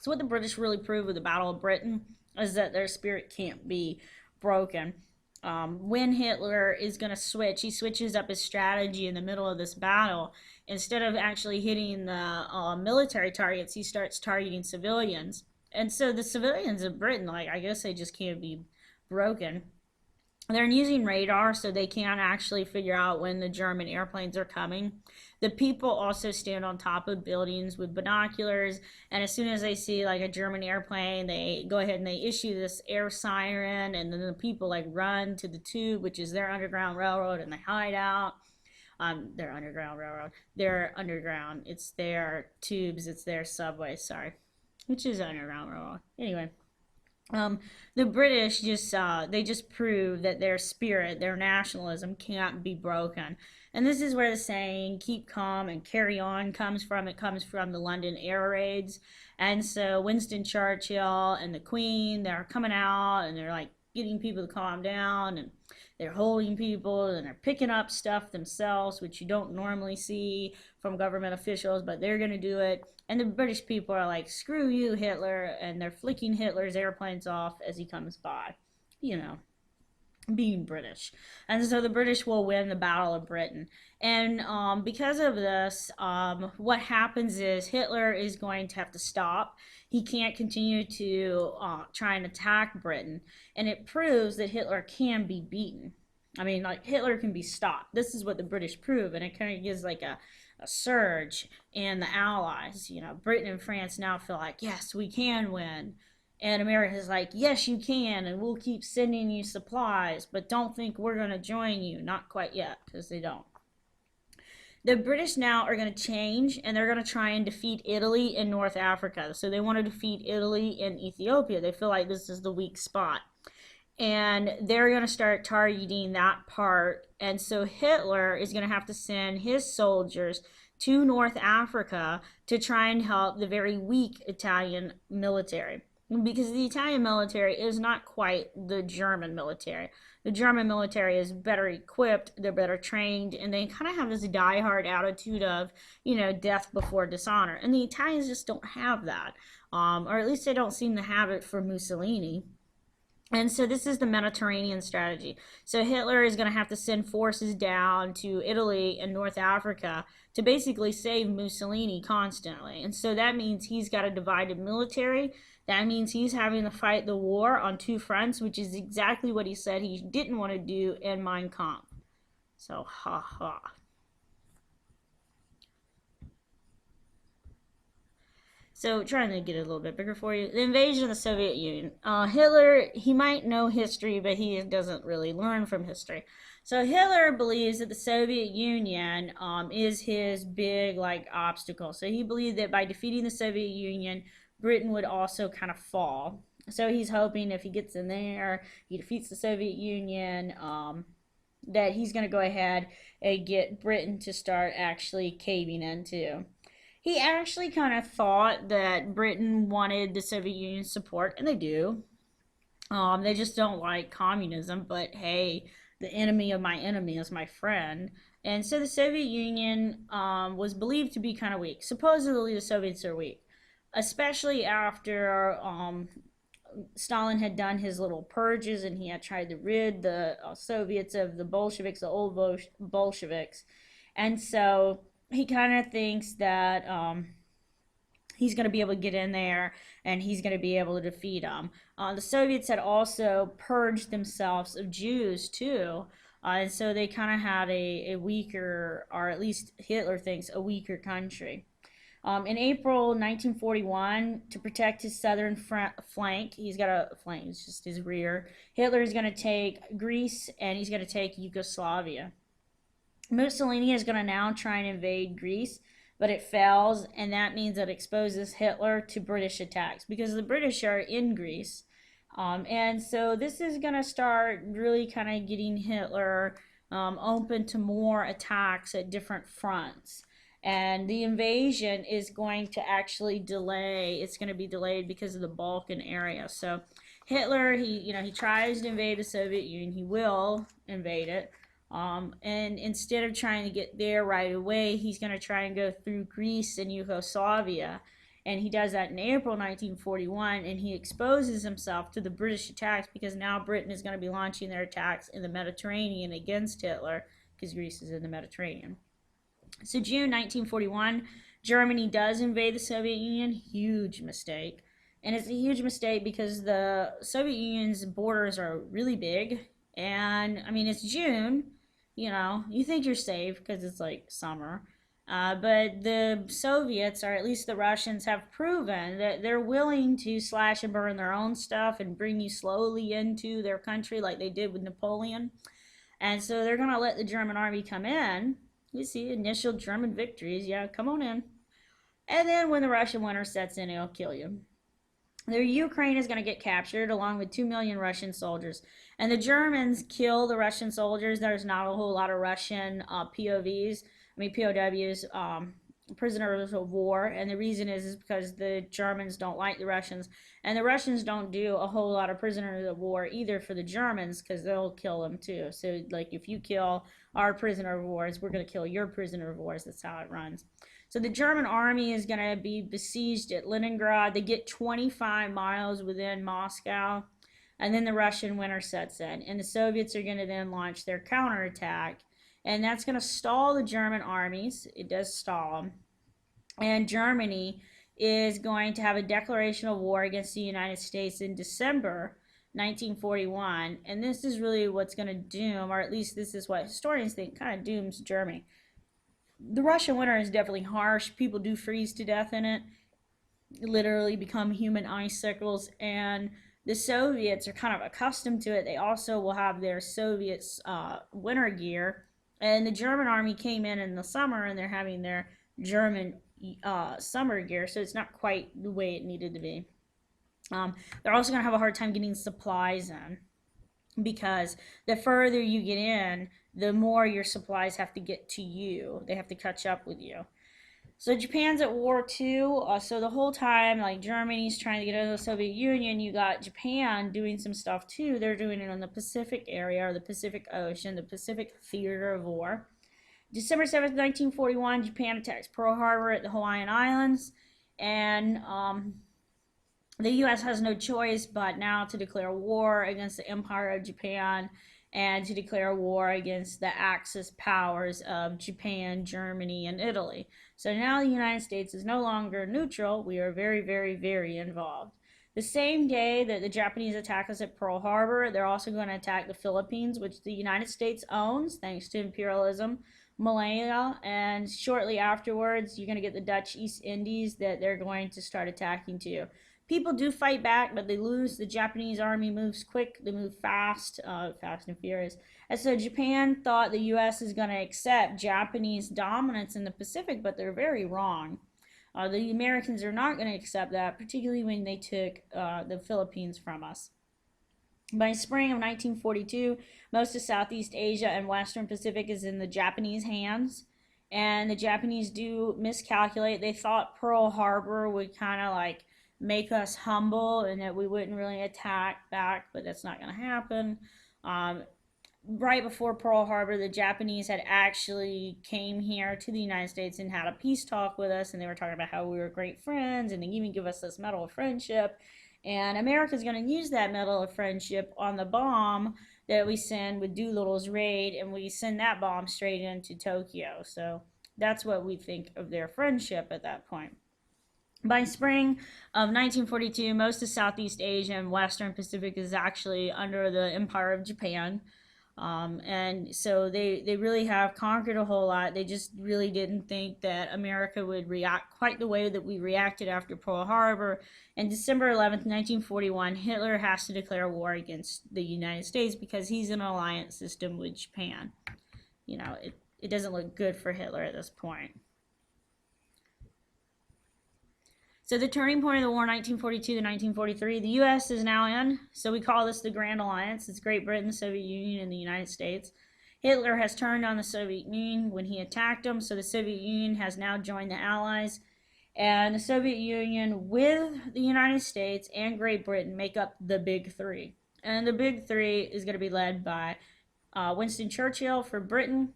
So what the British really proved with the Battle of Britain is that their spirit can't be broken. When Hitler is going to switch, he switches up his strategy in the middle of this battle. Instead of actually hitting the military targets, he starts targeting civilians. And so the civilians of Britain, like, I guess they just can't be broken. They're using radar, so they can't actually figure out when the German airplanes are coming. The people also stand on top of buildings with binoculars, and as soon as they see like a German airplane, they go ahead and they issue this air siren, and then the people like run to the tube, which is their underground railroad, and they hide out. Their underground railroad, their underground, it's their tubes, it's their subway, sorry, which is underground railroad. Anyway, the British just prove that their spirit, their nationalism can't be broken. And this is where the saying keep calm and carry on comes from. It comes from the London air raids. And so Winston Churchill and the Queen, they're coming out and they're like getting people to calm down, and they're holding people and they're picking up stuff themselves, which you don't normally see from government officials, but they're going to do it. And the British people are like, screw you, Hitler, and they're flicking Hitler's airplanes off as he comes by, you know, being British. And so the British will win the Battle of Britain. And because of this, what happens is Hitler is going to have to stop. He can't continue to try and attack Britain. And it proves that Hitler can be beaten. I mean, like, Hitler can be stopped. This is what the British prove, and it kind of gives like a surge in the Allies. You know, Britain and France now feel like, yes, we can win. And America's like, yes, you can, and we'll keep sending you supplies, but don't think we're going to join you. Not quite yet, because they don't. The British now are going to change, and they're going to try and defeat Italy in North Africa. So they want to defeat Italy and Ethiopia. They feel like this is the weak spot. And they're going to start targeting that part. And so Hitler is going to have to send his soldiers to North Africa to try and help the very weak Italian military. Because the Italian military is not quite the German military. The German military is better equipped, they're better trained, and they kind of have this die-hard attitude of, you know, death before dishonor. And the Italians just don't have that. Or at least they don't seem to have it for Mussolini. And so this is the Mediterranean strategy. So Hitler is going to have to send forces down to Italy and North Africa to basically save Mussolini constantly. And so that means he's got a divided military. That means he's having to fight the war on two fronts, which is exactly what he said he didn't want to do in Mein Kampf. So, ha ha. So, trying to get it a little bit bigger for you. The invasion of the Soviet Union. Hitler, he might know history, but he doesn't really learn from history. So Hitler believes that the Soviet Union is his big, like, obstacle. So he believed that by defeating the Soviet Union, Britain would also kind of fall. So he's hoping if he gets in there, he defeats the Soviet Union, that he's going to go ahead and get Britain to start actually caving in too. He actually kind of thought that Britain wanted the Soviet Union support, and they do. They just don't like communism, but hey, the enemy of my enemy is my friend. And so the Soviet Union was believed to be kind of weak. Supposedly the Soviets are weak, especially after Stalin had done his little purges and he had tried to rid the Soviets of the Bolsheviks, the old Bolsheviks. And so he kind of thinks that he's going to be able to get in there and he's going to be able to defeat them. The Soviets had also purged themselves of Jews too. And so they kind of had a weaker, or at least Hitler thinks, a weaker country. In April 1941, to protect his southern flank, he's got a flank, it's just his rear, Hitler is going to take Greece and he's going to take Yugoslavia. Mussolini is going to now try and invade Greece, but it fails, and that means it exposes Hitler to British attacks because the British are in Greece. And so this is going to start really kind of getting Hitler open to more attacks at different fronts. And the invasion is going to actually delay. It's going to be delayed because of the Balkan area. So Hitler, he tries to invade the Soviet Union. He will invade it. And instead of trying to get there right away, he's going to try and go through Greece and Yugoslavia. And he does that in April 1941, and he exposes himself to the British attacks because now Britain is going to be launching their attacks in the Mediterranean against Hitler because Greece is in the Mediterranean. So June 1941, Germany does invade the Soviet Union. Huge mistake. And it's a huge mistake because the Soviet Union's borders are really big. And, I mean, it's June. You know, you think you're safe because it's like summer. But the Soviets, or at least the Russians, have proven that they're willing to slash and burn their own stuff and bring you slowly into their country like they did with Napoleon. And so they're going to let the German army come in. You see, initial German victories. Yeah, come on in. And then when the Russian winter sets in, it'll kill you. The Ukraine is going to get captured along with 2 million Russian soldiers. And the Germans kill the Russian soldiers. There's not a whole lot of Russian POWs, prisoners of war. And the reason is because the Germans don't like the Russians. And the Russians don't do a whole lot of prisoners of war either for the Germans because they'll kill them too. So, like, if you kill our prisoner of wars, we're going to kill your prisoner of wars. That's how it runs. So the German army is going to be besieged at Leningrad. They get 25 miles within Moscow, and then the Russian winter sets in, and the Soviets are going to then launch their counterattack, and that's going to stall the German armies. It does stall them, and Germany is going to have a declaration of war against the United States in December 1941, and this is really what's going to doom, or at least this is what historians think, kind of dooms Germany. The Russian winter is definitely harsh. People do freeze to death in it, literally become human icicles, and the Soviets are kind of accustomed to it. They also will have their Soviet winter gear, and the German army came in the summer, and they're having their German summer gear, so it's not quite the way it needed to be. They're also going to have a hard time getting supplies in because the further you get in, the more your supplies have to get to you. They have to catch up with you. So Japan's at war too. So the whole time, like, Germany's trying to get into the Soviet Union, you got Japan doing some stuff too. They're doing it in the Pacific area, or the Pacific Ocean, the Pacific theater of war. December 7th, 1941, Japan attacks Pearl Harbor at the Hawaiian Islands. And the U.S. has no choice but now to declare war against the Empire of Japan and to declare war against the Axis powers of Japan, Germany, and Italy. So now the United States is no longer neutral. We are very, very, very involved. The same day that the Japanese attack us at Pearl Harbor, they're also going to attack the Philippines, which the United States owns thanks to imperialism, Malaya, and shortly afterwards, you're going to get the Dutch East Indies that they're going to start attacking too. People do fight back, but they lose. The Japanese army moves quick. They move fast, fast and furious. And so Japan thought the U.S. is going to accept Japanese dominance in the Pacific, but they're very wrong. The Americans are not going to accept that, particularly when they took the Philippines from us. By spring of 1942, most of Southeast Asia and Western Pacific is in the Japanese hands. And the Japanese do miscalculate. They thought Pearl Harbor would kind of like make us humble and that we wouldn't really attack back, but that's not going to happen. Right before Pearl Harbor, the Japanese had actually came here to the United States and had a peace talk with us, and they were talking about how we were great friends, and they even give us this Medal of Friendship. And America's going to use that Medal of Friendship on the bomb that we send with Doolittle's raid, and we send that bomb straight into Tokyo. So that's what we think of their friendship at that point. By spring of 1942, most of Southeast Asia and Western Pacific is actually under the Empire of Japan. And so they really have conquered a whole lot. They just really didn't think that America would react quite the way that we reacted after Pearl Harbor. And December 11th, 1941, Hitler has to declare war against the United States because he's in an alliance system with Japan. You know, it doesn't look good for Hitler at this point. So the turning point of the war, 1942 to 1943, the U.S. is now in. So we call this the Grand Alliance. It's Great Britain, the Soviet Union, and the United States. Hitler has turned on the Soviet Union when he attacked them. So the Soviet Union has now joined the Allies. And the Soviet Union with the United States and Great Britain make up the Big Three. And the Big Three is going to be led by Winston Churchill for Britain,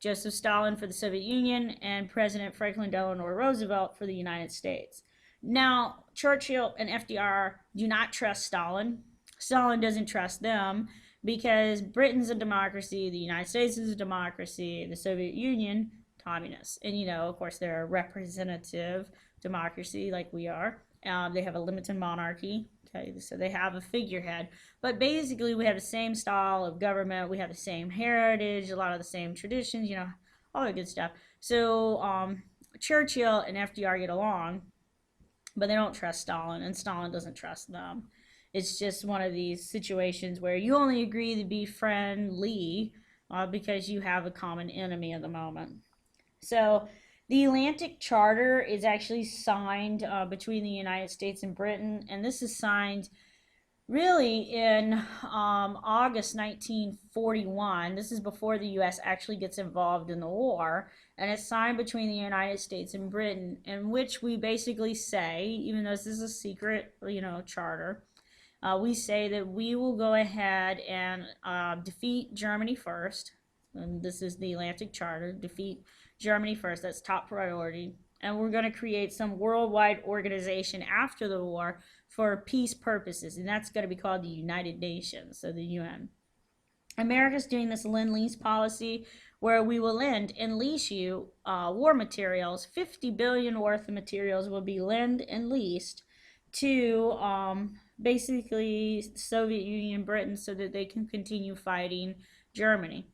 Joseph Stalin for the Soviet Union, and President Franklin Delano Roosevelt for the United States. Now, Churchill and FDR do not trust Stalin. Stalin doesn't trust them because Britain's a democracy, the United States is a democracy, the Soviet Union, communist. And, of course, they're a representative democracy like we are. They have a limited monarchy. Okay, so they have a figurehead. But basically, we have the same style of government. We have the same heritage, a lot of the same traditions, all the good stuff. So Churchill and FDR get along, but they don't trust Stalin, and Stalin doesn't trust them. It's just one of these situations where you only agree to be friendly because you have a common enemy at the moment. So the Atlantic Charter is actually signed between the United States and Britain, and this is signed really in August 1941. This is before the U.S. actually gets involved in the war, and it's signed between the United States and Britain, in which we basically say, even though this is a secret, charter, we say that we will go ahead and defeat Germany first. And this is the Atlantic Charter, defeat Germany first. That's top priority. And we're going to create some worldwide organization after the war for peace purposes, and that's going to be called the United Nations, so the UN. America's doing this Lend-Lease policy where we will lend and lease you war materials. 50 billion worth of materials will be lend and leased to basically Soviet Union, Britain, so that they can continue fighting Germany.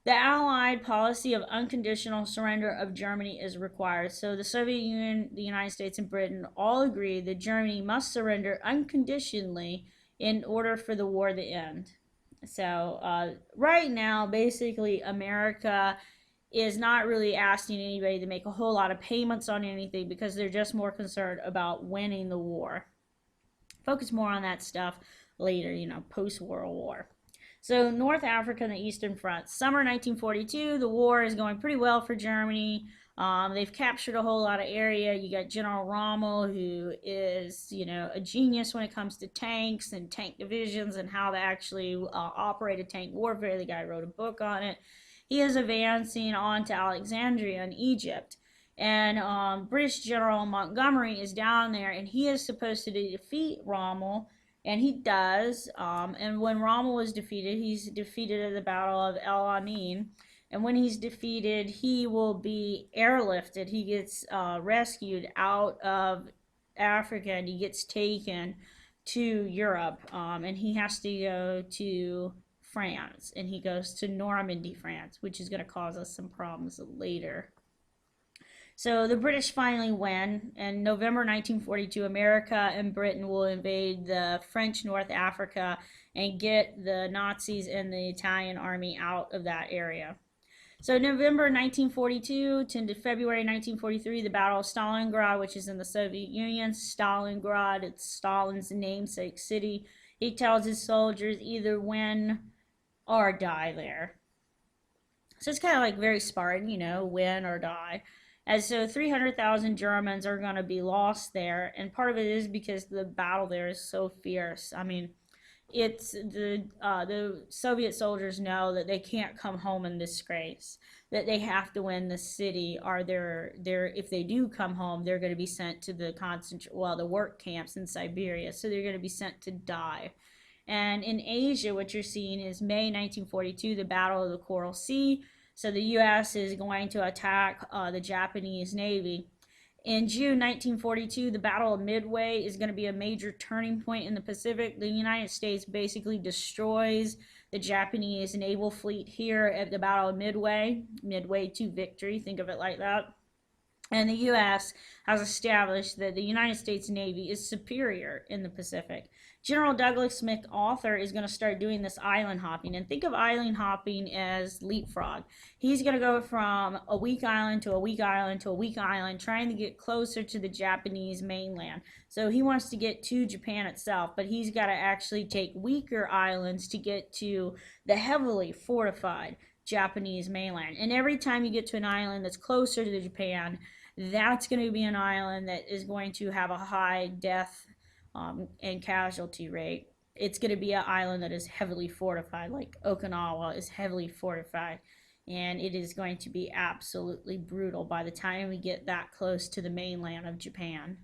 The Allied policy of unconditional surrender of Germany is required. So the Soviet Union, the United States, and Britain all agree that Germany must surrender unconditionally in order for the war to end. So right now, basically, America is not really asking anybody to make a whole lot of payments on anything because they're just more concerned about winning the war. Focus more on that stuff later, post-World War. So North Africa and the Eastern Front. Summer 1942, the war is going pretty well for Germany. They've captured a whole lot of area. You got General Rommel, who is, a genius when it comes to tanks and tank divisions and how to actually operate a tank warfare. The guy wrote a book on it. He is advancing on to Alexandria in Egypt. And British General Montgomery is down there, and he is supposed to defeat Rommel. And he does. And when Rommel was defeated, he's defeated at the Battle of El Alamein. And when he's defeated, he will be airlifted. He gets rescued out of Africa, and he gets taken to Europe. And he has to go to France. And he goes to Normandy, France, which is going to cause us some problems later. So the British finally win. In November 1942, America and Britain will invade the French North Africa and get the Nazis and the Italian army out of that area. So November 1942 to February 1943, the Battle of Stalingrad, which is in the Soviet Union. Stalingrad, it's Stalin's namesake city. He tells his soldiers either win or die there. So it's kind of like very Spartan, win or die. And so 300,000 Germans are going to be lost there, and part of it is because the battle there is so fierce. I mean, it's the Soviet soldiers know that they can't come home in disgrace, that they have to win the city, or they're if they do come home, they're going to be sent to the work camps in Siberia, so they're going to be sent to die. And in Asia, what you're seeing is May 1942, the Battle of the Coral Sea. So the U.S. is going to attack the Japanese Navy. In June 1942, the Battle of Midway is going to be a major turning point in the Pacific. The United States basically destroys the Japanese naval fleet here at the Battle of Midway. Midway to victory, think of it like that. And the U.S. has established that the United States Navy is superior in the Pacific. General Douglas MacArthur is going to start doing this island hopping. And think of island hopping as leapfrog. He's going to go from a weak island to a weak island to a weak island, trying to get closer to the Japanese mainland. So he wants to get to Japan itself, but he's got to actually take weaker islands to get to the heavily fortified Japanese mainland. And every time you get to an island that's closer to Japan, that's going to be an island that is going to have a high death and casualty rate. It's going to be an island that is heavily fortified, like Okinawa is heavily fortified, and it is going to be absolutely brutal by the time we get that close to the mainland of Japan.